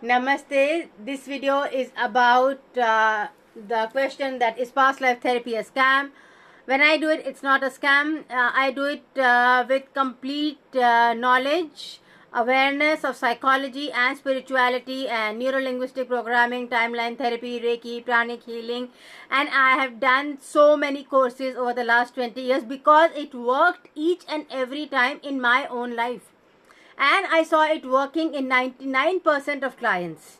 Namaste. This video is about the question that is past life therapy a scam? When I do it, it's not a scam. I do it with complete knowledge, awareness of psychology and spirituality and neuro-linguistic programming, timeline therapy, Reiki, pranic healing, and I have done so many courses over the last 20 years because it worked each and every time in my own life. And I saw it working in 99% of clients.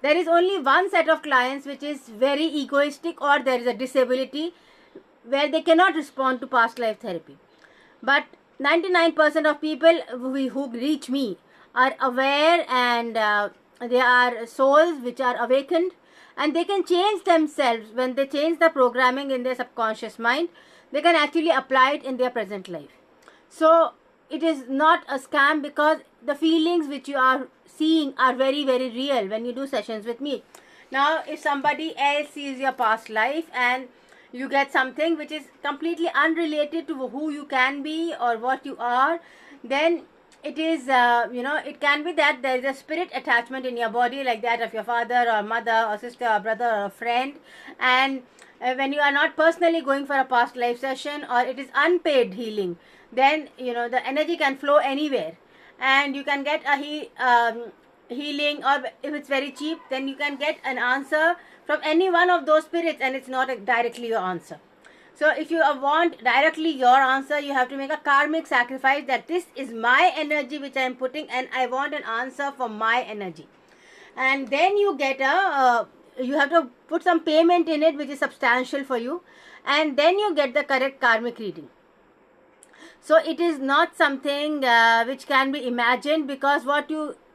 There is only one set of clients which is very egoistic, or there is a disability where they cannot respond to past life therapy. But 99% of people who reach me are aware, and they are souls which are awakened, and they can change themselves. When they change the programming in their subconscious mind, they can actually apply it in their present life. So it is not a scam, because the feelings which you are seeing are very, very real when you do sessions with me. Now, if somebody else sees your past life and you get something which is completely unrelated to who you can be or what you are, then it is, it can be that there is a spirit attachment in your body, like that of your father or mother or sister or brother or a friend. And when you are not personally going for a past life session, or it is unpaid healing, then the energy can flow anywhere, and you can get a healing, or if it's very cheap, then you can get an answer from any one of those spirits, and it's not directly your answer. So if you want directly your answer, you have to make a karmic sacrifice, that this is my energy which I am putting, and I want an answer for my energy. And then you get you have to put some payment in it which is substantial for you, and then you get the correct karmic reading. So it is not something which can be imagined, because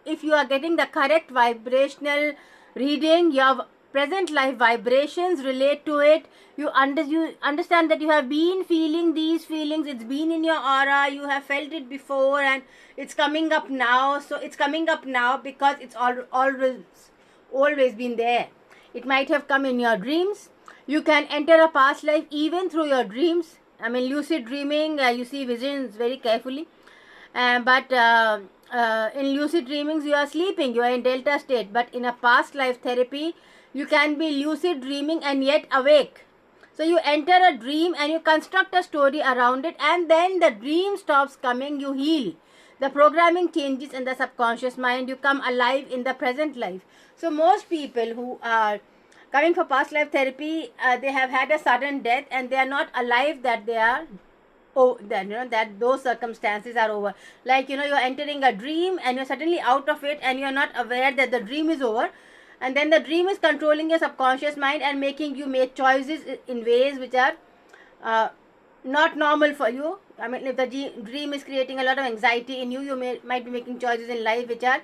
if you are getting the correct vibrational reading, your present life vibrations relate to it. You understand that you have been feeling these feelings, it's been in your aura, you have felt it before, and it's coming up now. So it's coming up now because it's always been there. It might have come in your dreams. You can enter a past life even through your dreams. I mean, lucid dreaming, you see visions very carefully. But in lucid dreamings, you are sleeping, you are in delta state. But in a past life therapy, you can be lucid dreaming and yet awake. So you enter a dream and you construct a story around it, and then the dream stops coming, you heal. The programming changes in the subconscious mind, you come alive in the present life. So most people who are coming for past life therapy, they have had a sudden death, and they are not alive that they are that those circumstances are over. Like, you're entering a dream and you're suddenly out of it, and you're not aware that the dream is over, and then the dream is controlling your subconscious mind and making you make choices in ways which are not normal for you. I mean, if the dream is creating a lot of anxiety in you, might be making choices in life which are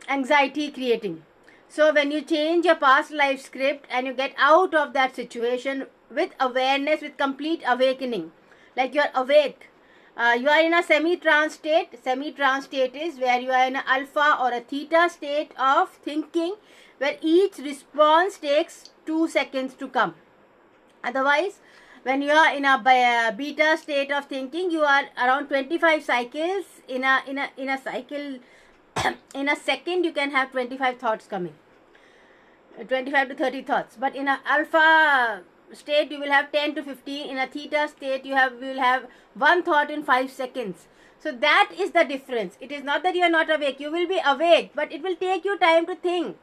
anxiety creating. So when you change your past life script and you get out of that situation with awareness, with complete awakening, like you're awake, you are in a semi-trance state. Semi-trance state is where you are in an alpha or a theta state of thinking, where each response takes 2 seconds to come. Otherwise, when you are in a beta state of thinking, you are around 25 cycles in a cycle. In a second, you can have 25 thoughts coming, 25 to 30 thoughts. But in an alpha state, you will have 10 to 15. In a theta state, you will have one thought in 5 seconds. So that is the difference. It is not that you are not awake. You will be awake, but it will take you time to think,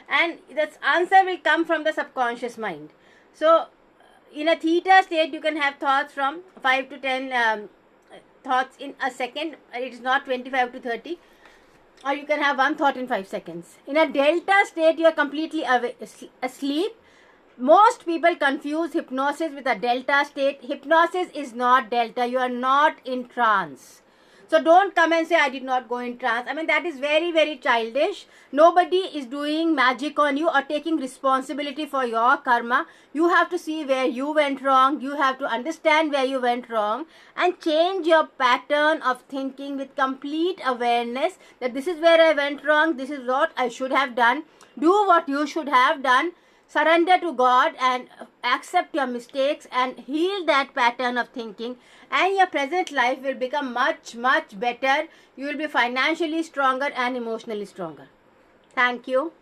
and that answer will come from the subconscious mind. So in a theta state, you can have thoughts from 5 to 10 thoughts in a second. It is not 25 to 30. Or you can have one thought in 5 seconds. In a delta state, you are completely asleep. Most people confuse hypnosis with a delta state. Hypnosis is not delta. You are not in trance. So don't come and say, I did not go in trance. I mean, that is very, very childish. Nobody is doing magic on you or taking responsibility for your karma. You have to see where you went wrong. You have to understand where you went wrong and change your pattern of thinking with complete awareness that this is where I went wrong. This is what I should have done. Do what you should have done. Surrender to God and accept your mistakes and heal that pattern of thinking, and your present life will become much, much better. You will be financially stronger and emotionally stronger. Thank you.